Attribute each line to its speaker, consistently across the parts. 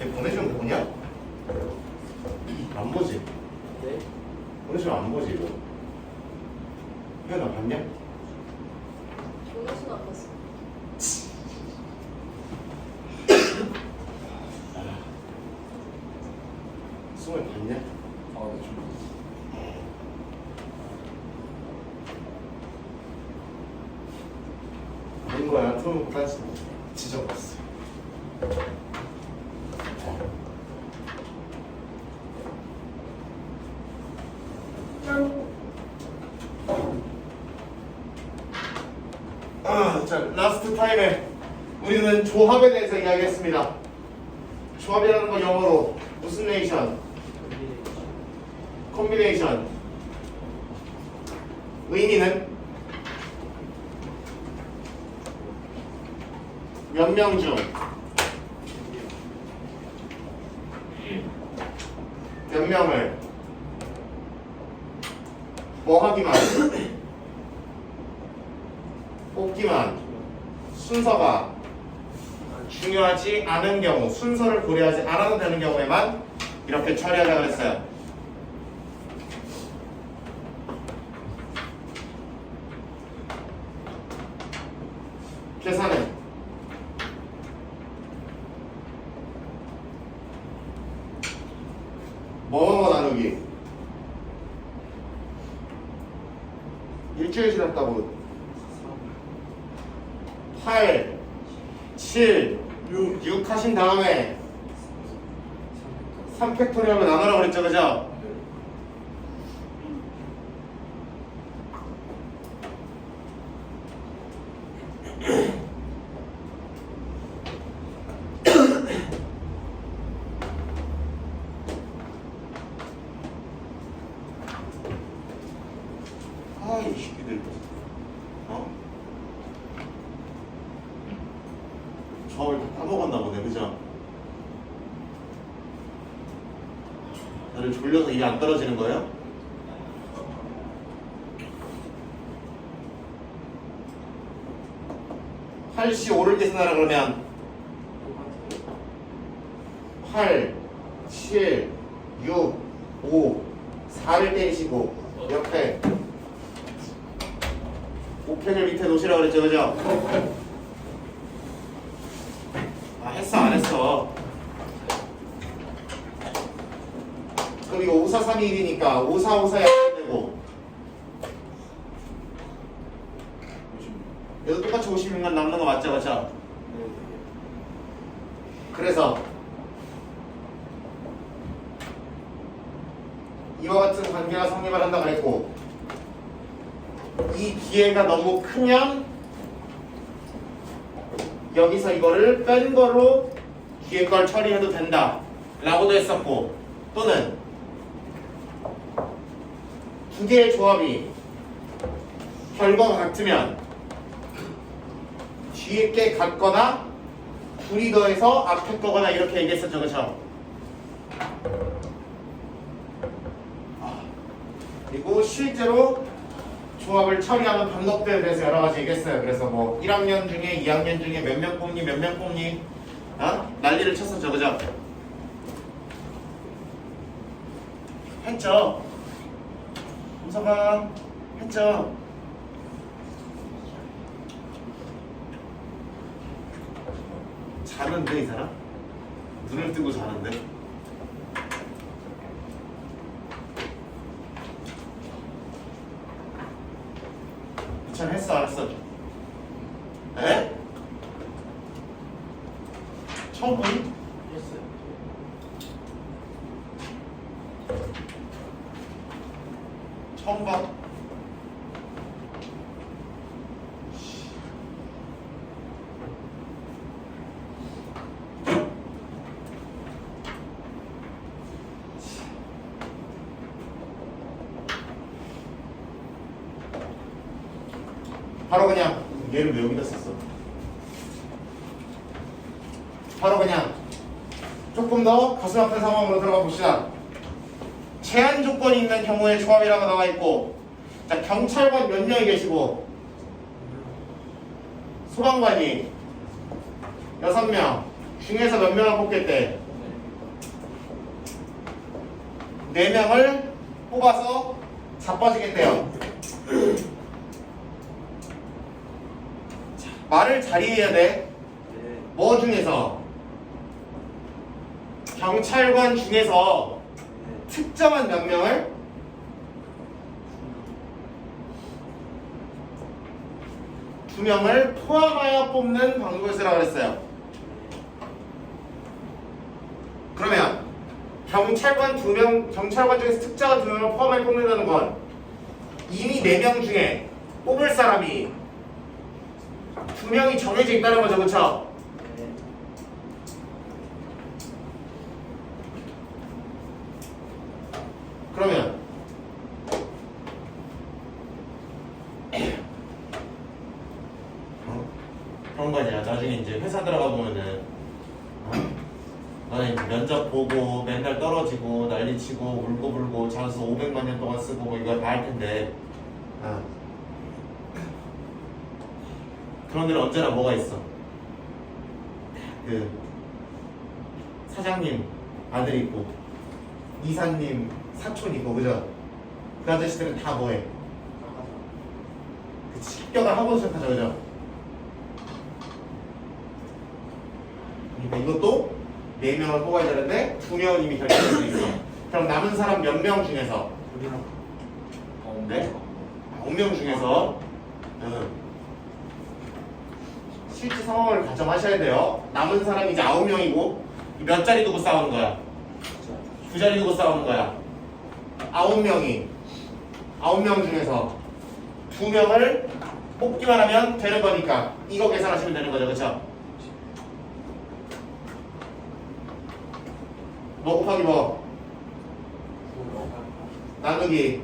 Speaker 1: 얘 보내주면 보냐? 안 보지?
Speaker 2: 네?
Speaker 1: 보내주면 안 보지 이거. 혜연아 봤냐?
Speaker 3: 보내주는 안 봤어.
Speaker 1: 수업을 봤냐?
Speaker 2: 아, 네, 좀.
Speaker 1: 본 거야. 틀어놓고 딴짓 지져봤어. 자, 라스트 타임에 우리는 조합에 대해서 이야기했습니다. 조합이라는 건 영어로 무슨 레이션? 콤비네이션. 의미는 몇 명 중 몇 명을 뭐 하기만 뽑기만 순서가 중요하지 않은 경우 순서를 고려하지 않아도 되는 경우에만 이렇게 처리하자고 했어요. 계산은 뭐뭐 나누기 일주일 지났다고 8, 7, 6 하신 다음에 3팩토리얼로 나누라고 그랬죠, 그죠? 아, 이 새끼들. 어? 조합을 다 까먹었나 보네, 그죠? 나를 졸려서 일이 안 떨어지는 거예요? 팔씨 5를 계산하라 그러면 8, 7, 6, 5, 4를 때리시고 옆에 5펜을 밑에 놓으시라고 그랬죠, 그죠? 아, 했어, 안 했어? 그럼 이거 5, 4, 3, 2, 1이니까 5, 4, 5, 4에 안 되고 얘도 똑같이 56만 남는 거 맞죠, 그죠? 그래서 이와 같은 관계가 성립을 한다고 그랬고 이 기회가 너무 크면 여기서 이거를 뺀 거로 뒤에 걸 처리해도 된다 라고도 했었고 또는 두 개의 조합이 결과가 같으면 뒤에 게 같거나 둘이 더해서 앞에 거거나 이렇게 얘기했었죠, 그쵸? 그리고 실제로 조합을 처리하는 방법들에 대해서 여러 가지 얘기했어요. 그래서 뭐 1학년 중에 2학년 중에 몇 명 뽑니 몇 명 뽑니 난리를 쳤었죠, 그죠? 했죠? 음서가 했죠? 자는데 이 사람? 눈을 뜨고 자는데? 전 했어, 안 했어? 에? 처음 보니?
Speaker 2: 했어요.
Speaker 1: 처음 봐. 바로 그냥 얘를 왜 여기다 썼어? 바로 그냥 조금 더 가슴 아픈 상황으로 들어가 봅시다. 제한 조건이 있는 경우에 조합이라고 나와 있고, 자, 경찰관 몇 명이 계시고 소방관이 6명 중에서 몇 명을 뽑겠대? 4명을 뽑아서 자빠지겠대요. 자, 말을 자리해야 돼.
Speaker 2: 네.
Speaker 1: 뭐 중에서? 경찰관 중에서
Speaker 2: 네.
Speaker 1: 특정한 몇 명을 두 명을 포함하여 뽑는 방법을 쓰라고 그랬어요. 그러면 경찰관 중에서 특정한 2명을 포함하여 뽑는다는 건 이미 4명 중에 뽑을 사람이 2명이 정해져 있다는 거죠, 그렇죠?
Speaker 2: 네.
Speaker 1: 그러면 그런 거 아니야. 나중에 이제 회사 들어가 보면은 너네 면접 보고 맨날 떨어지고 난리치고 울고불고 자수 500만 년 동안 쓰고 뭐 이거 다 할 텐데 그런 데는 언제나 뭐가 있어? 그 사장님 아들 있고 이사님 사촌 있고 그죠? 그 아저씨들은 다 뭐해? 그치, 합격을 하고 시작하죠, 그죠? 그러니까 이것도 4명을 뽑아야 되는데 2명은 이미 결정될 수 있어. 그럼 남은 사람 몇 명 중에서?
Speaker 2: 우리랑
Speaker 1: 네? 5명 중에서 실제 상황을 가정하셔야 돼요. 남은 사람이 이제 9명이고 몇 자리 두고 싸우는 거야? 2자리 두고 싸우는 거야. 9명이 9명 중에서 2명을 뽑기만 하면 되는 거니까 이거 계산하시면 되는 거죠, 그렇죠? 뭐 곱하기 뭐? 나누기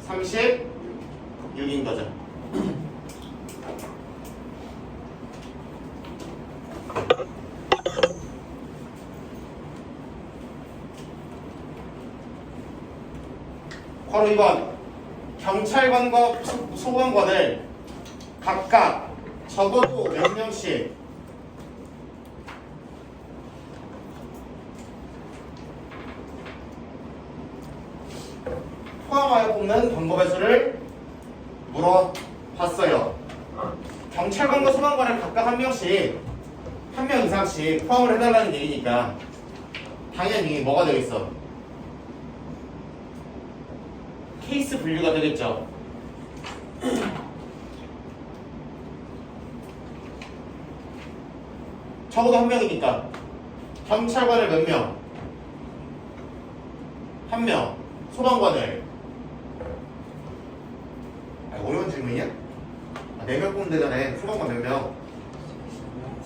Speaker 1: 36인 거죠. 바로 이번 경찰관과 소방관을 각각 적어도 몇 명씩 포함하여 뽑는 방법의 수를 물어봤어요. 경찰관과 소방관을 각각 한 명씩 한 명 이상씩 포함을 해달라는 얘기니까 당연히 뭐가 되겠어? 케이스 분류가 되겠죠. 적어도 한 명이니까 경찰관을 몇 명? 한 명. 소방관을 어려운 질문이야? 4명 뽑으면 되잖아. 소방관 몇 명?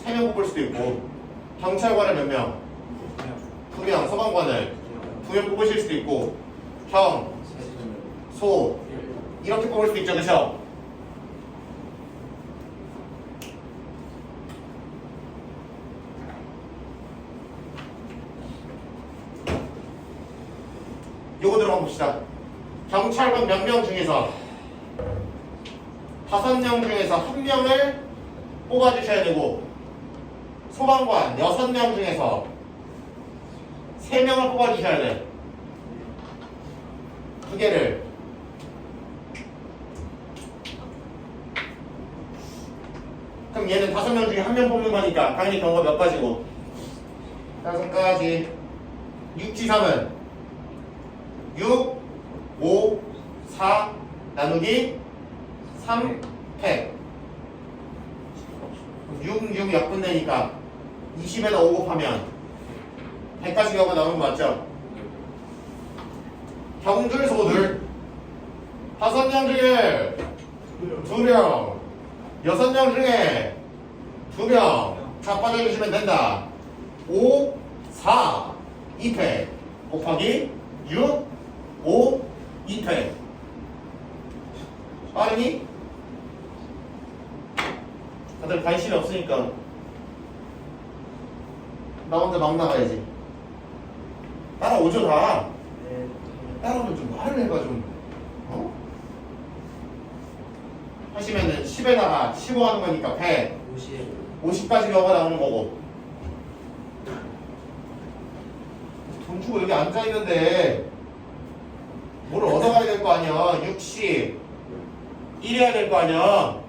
Speaker 1: 3명 뽑을 수도 있고 경찰관을 몇 명? 2명. 소방관을 2명 뽑으실 수도 있고 형, 소 이렇게 뽑을 수도 있죠, 그쵸? 요거 들어가 봅시다. 경찰관 몇 명 중에서 5명 중에서 1명을 뽑아주셔야 되고 소방관 6명 중에서 3명을 뽑아주셔야 돼. 2개를 그럼 얘는 5명 중에 1명 뽑는 거니까 당연히 경우가 몇 가지고 5가지 6지삼은 6, 5, 4 나누기 3팩 6 역분되니까 20에다 5 곱하면 100까지 경우가 나오는 거 맞죠? 경줄 소들 5명 중에 2명 6명 중에 2명 자빠져주시면 된다. 5, 4 2팩 곱하기 6, 5, 2팩 빠르니? 다들 관심이 없으니까 나 혼자 막 나가야지. 따라오죠 다.
Speaker 2: 네.
Speaker 1: 따라오면 좀 말을 해봐 좀. 어? 하시면은 10에다가 15 하는 거니까 100
Speaker 2: 50.
Speaker 1: 50까지 경우가 나오는 거고 멈추고 여기 앉아있는데 뭘 얻어가야 될 거 아니야. 60 1해야 될 거 아니야.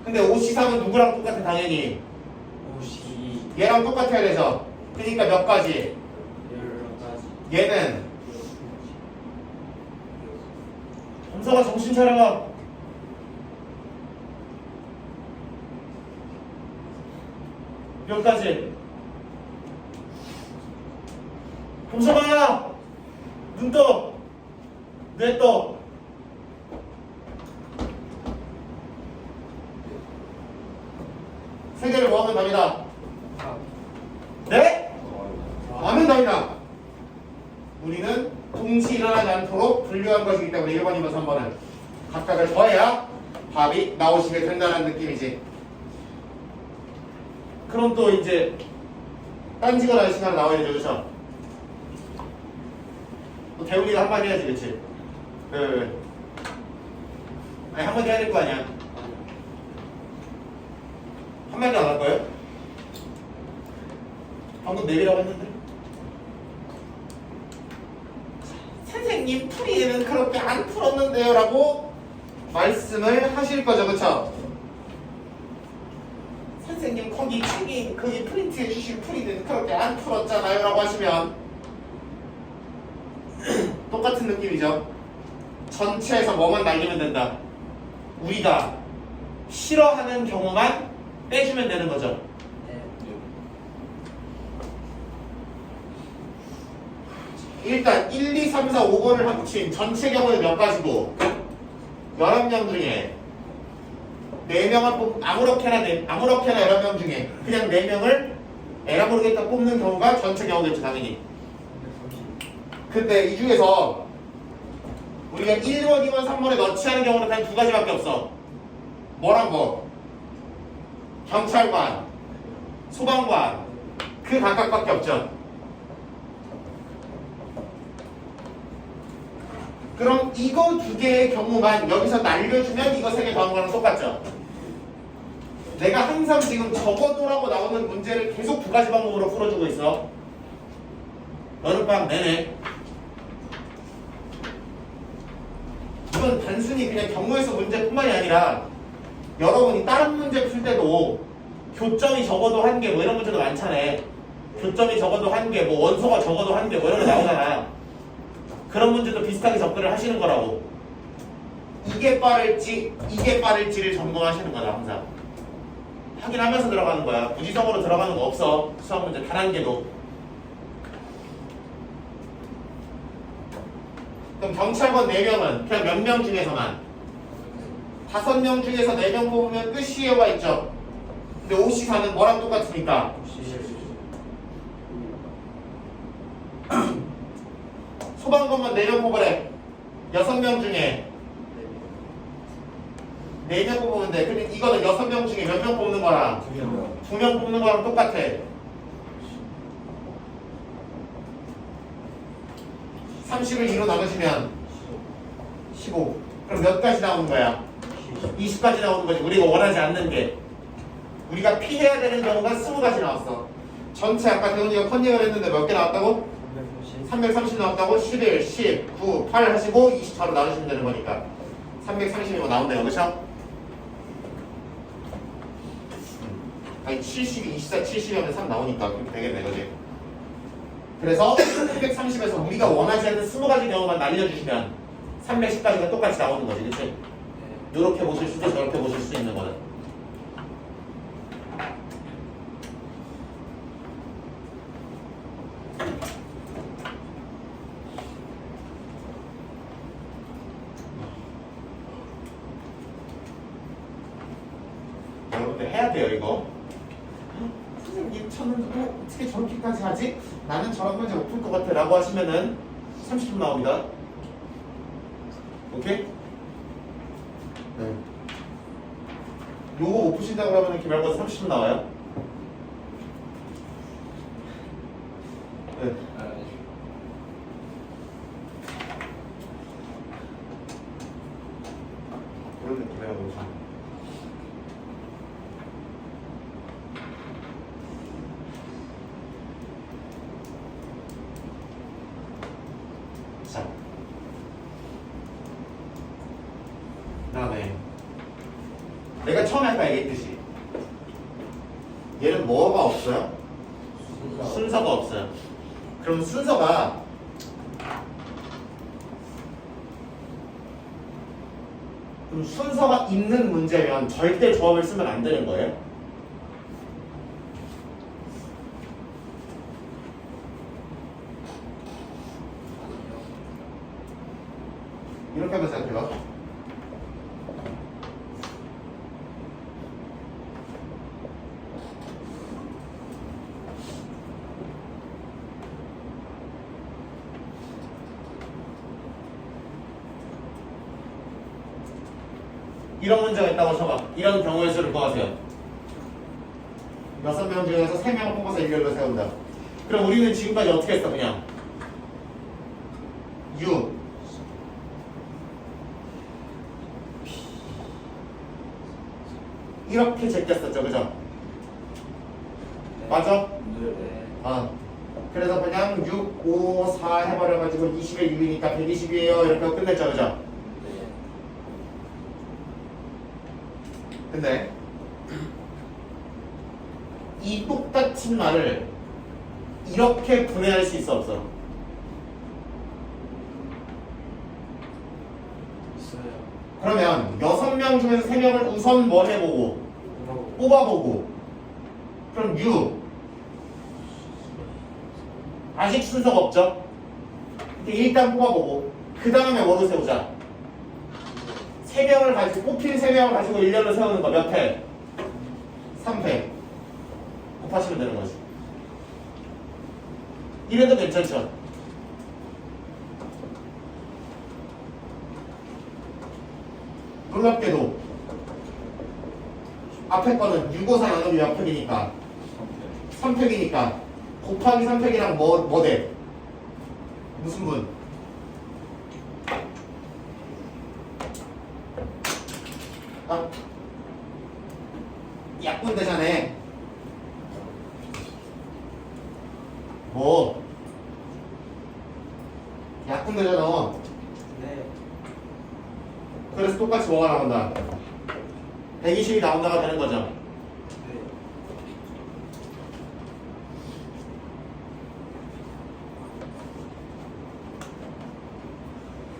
Speaker 1: 근데 53은 누구랑 똑같아? 당연히
Speaker 2: 52
Speaker 1: 얘랑 똑같아야 되죠. 그러니까 몇 가지?
Speaker 2: 10가지
Speaker 1: 얘는 검사가 정신 차려봐. 몇 가지? 검사가 눈 떠, 뇌 떠. 세 개를 뭐 하면 답이다? 네? 하면 답이다. 우리는 동시에 일어나지 않도록 분류한 것이기 때문에 1번이면 3번은 각각을 더해야 답이 나오시게 된다는 느낌이지. 그럼 또 이제 딴지거나 할 시간 나와야 되죠, 그쵸? 또 대우리가 한마디 해야지, 그치? 네. 아니, 한마디 해야 될 거 아니야. 한마디 안 할 거예요? 방금 내비라고 했는데. 선생님 풀이는 그렇게 안 풀었는데요 라고 말씀을 하실 거죠, 그쵸? 선생님 거기 책임 거기 프린트해 주신 풀이는 그렇게 안 풀었잖아요 라고 하시면 똑같은 느낌이죠. 전체에서 뭐만 날리면 된다. 우리가 싫어하는 경우만 빼주면 되는 거죠. 일단 1, 2, 3, 4, 5번을 합친 전체 경우는 몇 가지고 11명 중에 4명을 아무렇게나 11명 중에 그냥 4명을 에라 모르겠다 뽑는 경우가 전체 경우겠죠, 당연히. 근데 이 중에서 우리가 1번, 2번, 3번에 넣지 않은 경우는 단 2가지밖에 없어. 뭐란 거? 경찰관, 소방관 그 각각밖에 없죠. 그럼 이거 2개의 경우만 여기서 날려주면 이거 3개 더한 거랑 똑같죠. 내가 항상 지금 적어도라고 나오는 문제를 계속 2가지 방법으로 풀어주고 있어. 여름방학 내내. 이건 단순히 그냥 경우에서 문제뿐만이 아니라 여러분이 다른 문제 풀 때도 교점이 적어도 1개 뭐 이런 문제도 많잖아. 교점이 적어도 1개 뭐 원소가 적어도 1개 뭐 이런 거 나오잖아. 그런 문제도 비슷하게 접근을 하시는 거라고. 이게 빠를지를 점검하시는 거다 항상. 확인하면서 들어가는 거야. 무지성으로 들어가는 거 없어. 수학 문제 단 1개도. 그럼 경찰관 4명은 그냥 몇 명 중에서만 5명 중에서 4명 뽑으면 끝이에요가 있죠. 근데 54는 뭐랑 똑같으니까 소방관만 4명 뽑으래. 6명 중에 4명 뽑으면 돼. 근데 이거는 6명 중에 몇 명 뽑는 거랑 2명 뽑는 거랑 똑같아. 30을 2로 나누시면 15. 그럼 몇 가지 나오는 거야? 20가지 나오는 거지. 우리가 원하지 않는 게. 우리가 피해야 되는 경우가 20가지 나왔어. 전체 아까 대훈이가 컨닝을 했는데 몇 개 나왔다고? 330 나왔다고? 11, 10, 9, 8 하시고 24로 나누시면 되는 거니까 330이면 나온대요. 그쵸? 아니 70, 24, 70 하면 3 나오니까 그렇게 되겠네. 그지? 그래서 330에서 우리가 원하지 않는 20가지 경우만 날려주시면 310까지가 똑같이 나오는 거지. 그치? 요렇게 보실 수도 저렇게 보실 수 있는 거는. 여러분들 해야 돼요 이거. 선생님 저는 어떻게 저렇게까지 하지? 나는 저런 문제 못 풀 것 같아 라고 하시면은 30분 나옵니다. 오케이? 네. 요거 못 푸신다 그러면 기말고사 30분 나와요. 네. 그런 느낌이에요. 내가 처음에 아까 얘기했듯이 얘는 뭐가 없어요? 순서가 없어요. 그럼 순서가 있는 문제면 절대 조합을 쓰면 안 되는 거예요. 이렇게 한번 생각해봐. 이런 문제가 있다고 쳐봐. 이런 경우의 수를 구하세요. 6명 중에서 3명을 뽑아서 일렬로 세운다. 그럼 우리는 지금까지 어떻게 했어? 그냥 U 이렇게 제꼈었죠, 그죠? 맞아?
Speaker 2: 네.
Speaker 1: 그래서 그냥 6, 5, 4 해버려가지고 20에 6이니까 120이에요. 이렇게 하고 끝냈죠, 그죠?
Speaker 2: 네.
Speaker 1: 근데 이 똑같은 말을 이렇게 분해할 수 있어, 없어?
Speaker 2: 있어요.
Speaker 1: 그러면 6명 중에서 3명을 우선 뭐 해보고 뽑아보고 그럼 U 아직 순서가 없죠? 일단 뽑아보고 그 다음에 뭐로 세우자? 3명을 가지고 뽑힌 3명을 가지고 일렬로 세우는 거 몇 회? 3회 곱하시면 되는 거지. 이래도 괜찮죠? 놀랍게도 앞에 거는 654 나누기 몇 팩이니까 3팩이니까 곱하기 3팩이랑 뭐 돼? 무슨 분? 약분 되잖아. 뭐? 약분 되잖아.
Speaker 2: 네.
Speaker 1: 그래서 똑같이 뭐가 나온다? 120이 나온다가 되는 거죠.
Speaker 2: 네.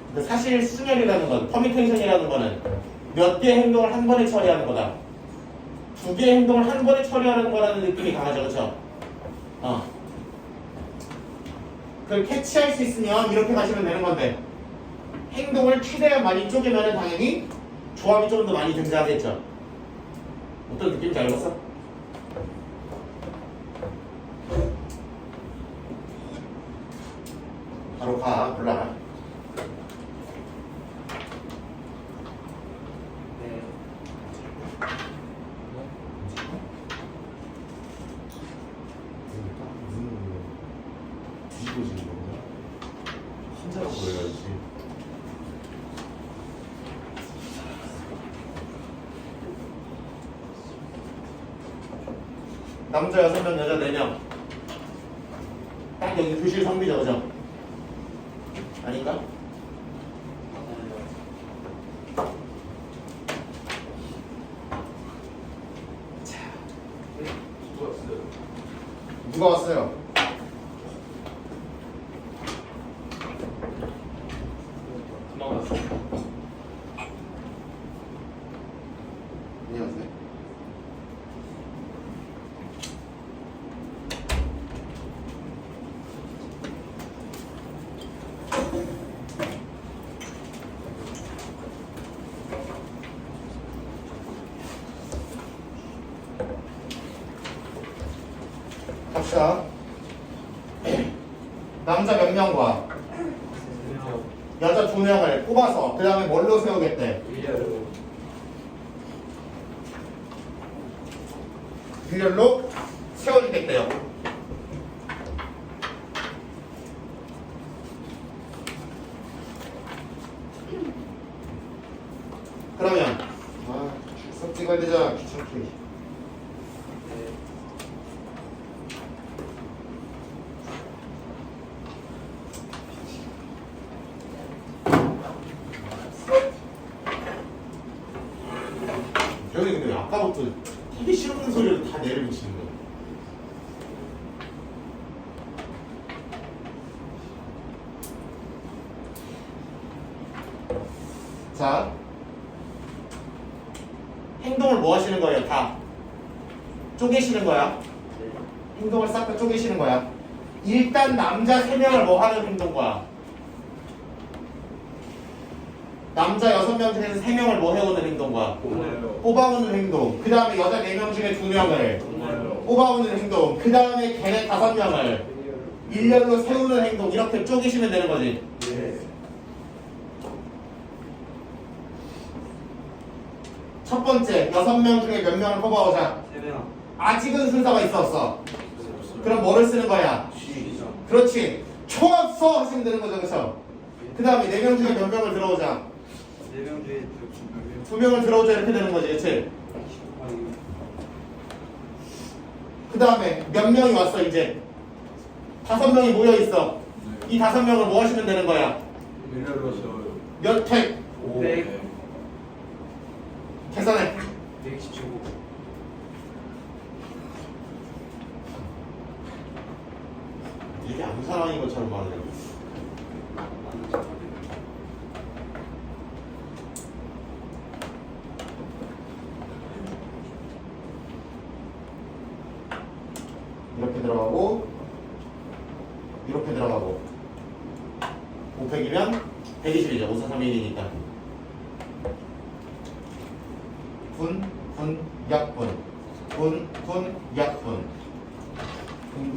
Speaker 1: 근데 사실 수열이라는 건, 퍼미테이션이라는 거는 몇 개의 행동을 한 번에 처리하는 거다. 2개의 행동을 한 번에 처리하는 거라는 느낌이 강하죠, 그쵸? 그걸 캐치할 수 있으면 이렇게 가시면 되는 건데, 행동을 최대한 많이 쪼개면 당연히 조합이 좀 더 많이 등장하겠죠. 어떤 느낌인지 알겠어? 바로 가, 올라가.
Speaker 2: 네.
Speaker 1: 뒤집어지는 거구나. 혼자가 보여야지. 남자 6명, 여자 4명. 딱 여기 교실 성비죠, 그죠? 아닌가? 누가 왔어요?
Speaker 2: 금방 왔어요.
Speaker 1: 안녕하세요. 갑시다. 남자 몇 명과 여자 2명을 뽑아서 그 다음에 뭘로 세우겠대?
Speaker 2: 일렬로.
Speaker 1: 일렬로 세워주겠대요. 그러면 석 찍어야 되잖아, 귀찮게.
Speaker 2: 네.
Speaker 1: 배우님 근데 왜 아까부터 되게 싫은 소리를 다 내려붙이는 거예요? 자, 행동을 뭐 하시는 거예요? 다 쪼개시는 거야. 행동을 싹 다 쪼개시는 거야. 일단 남자 3명을 뭐 하는 행동 거야? 남자 6명 중에서 3명을 뭐 해오는 행동 거야? 뽑아오는 행동. 그 다음에 여자 4명 중에 2명을 뽑아오는 행동. 그 다음에 걔네 5명을 일렬로 세우는 행동. 이렇게 쪼개시면 되는 거지. 첫 번째 6명 중에 몇 명을 뽑아오자.
Speaker 2: 3명.
Speaker 1: 아직은 순서가 있었어. 그럼 뭐를 쓰는 거야? 그렇지. 총 없어 하시면 되는 거죠. 그렇죠? 그 다음에 4명 중에 몇 명을 들어오자.
Speaker 2: 4명 중에
Speaker 1: 2명을 들어오자. 이렇게 되는 거지. 그렇지? 그 다음에 몇 명이 왔어 이제? 5명이 모여있어. 이 5명을 뭐 하시면 되는 거야? 몇 팩?
Speaker 2: 500.
Speaker 1: 계산해.
Speaker 2: 127고.
Speaker 1: 이게 아무 사람인 것처럼 말하네. 이렇게 들어가고 이렇게 들어가고 5팩이면 120이죠. 5, 4, 3, 1이니까 분, 약분 분, 약분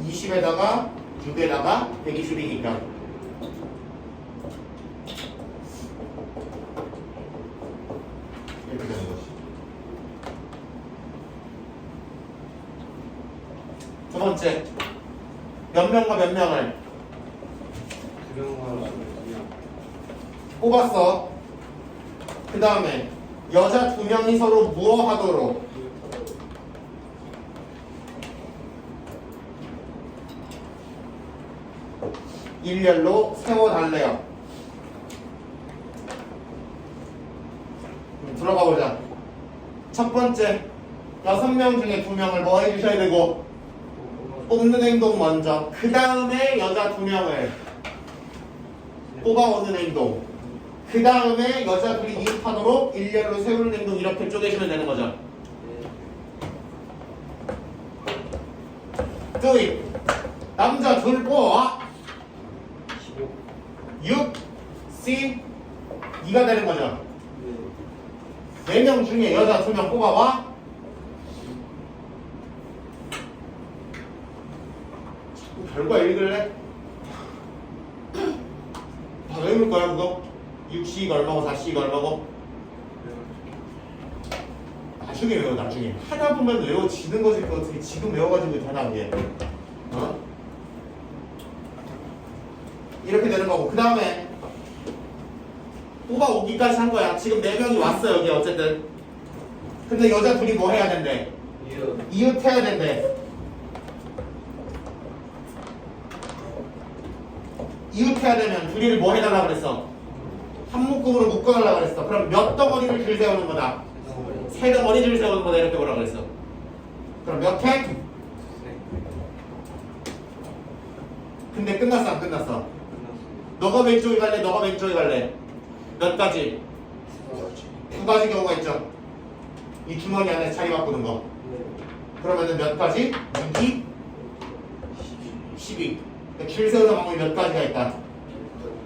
Speaker 1: 20에다가 6에다가 120이니까 이렇게 되는 것이. 두 번째 몇 명과 몇 명을
Speaker 2: 2명과 2명.
Speaker 1: 뽑았어. 그 다음에 여자 2명이 서로 무어하도록 일렬로 세워달래요. 들어가 보자. 첫 번째 6명 중에 2명을 뭐 해주셔야 되고 뽑는 행동 먼저. 그 다음에 여자 2명을 뽑아오는 행동. 그 다음에 여자 둘이 이입하도록 일렬로 세우는 행동. 이렇게 쪼개시면 되는 거죠. 둘이 남자 둘 뽑아와 6 C 2가 되는 거죠. 4명 중에 여자 2명 뽑아와 자꾸 결과 읽을래? 다 외울 거야 그거? 6C가 얼마고 4C가 얼마고? 나중에 외워. 나중에 하다 보면 외워지는 거지. 그거 어떻게 지금 외워가지고 되나 그게. 어? 이렇게 되는 거고. 그 다음에 뽑아오기까지 한 거야. 지금 4명이 왔어 여기 어쨌든. 근데 여자 둘이 뭐 해야 된대? 이웃해야 된대. 이웃해야 되면 둘이를 뭐 해달라 그랬어? 한 묶음으로 묶어달라 그랬어. 그럼 몇 덩어리를 줄 세우는 거다? 3덩어리 줄 세우는 거다. 이렇게 뭐라 그랬어? 그럼 몇 팩? 근데 끝났어 안 끝났어? 너가 왼쪽에 갈래? 너가 왼쪽에 갈래? 몇 가지? 2가지 경우가 있죠. 이 주머니 안에 자리 바꾸는 거. 그러면은 몇 가지? 6이 12. 그러니까 줄 세우는 방법이 몇 가지가 있다?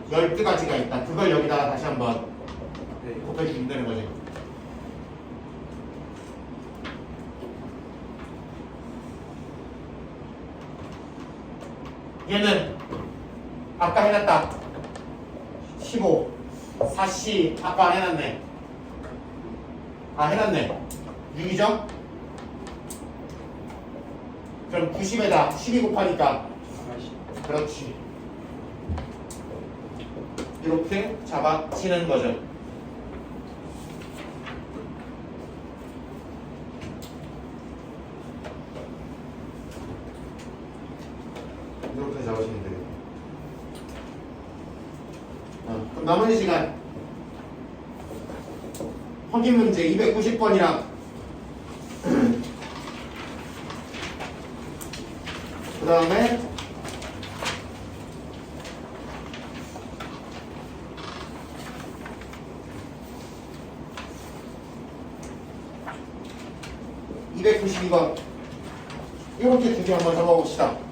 Speaker 1: 12가지가 있다. 그걸 여기다가 다시 한번 곱해주시면 되는 거지. 얘는 아까 해놨다. 15 4C 아까 안 해놨네. 아 해놨네. 6이죠? 그럼 90에다 12 곱하니까 그렇지. 이렇게 잡아치는 거죠. 이렇게 잡으시면 되겠다. 그럼 나머지 시간 확인 문제 290번이랑 그 다음에 292번 이렇게 두 개 한번 적어봅시다.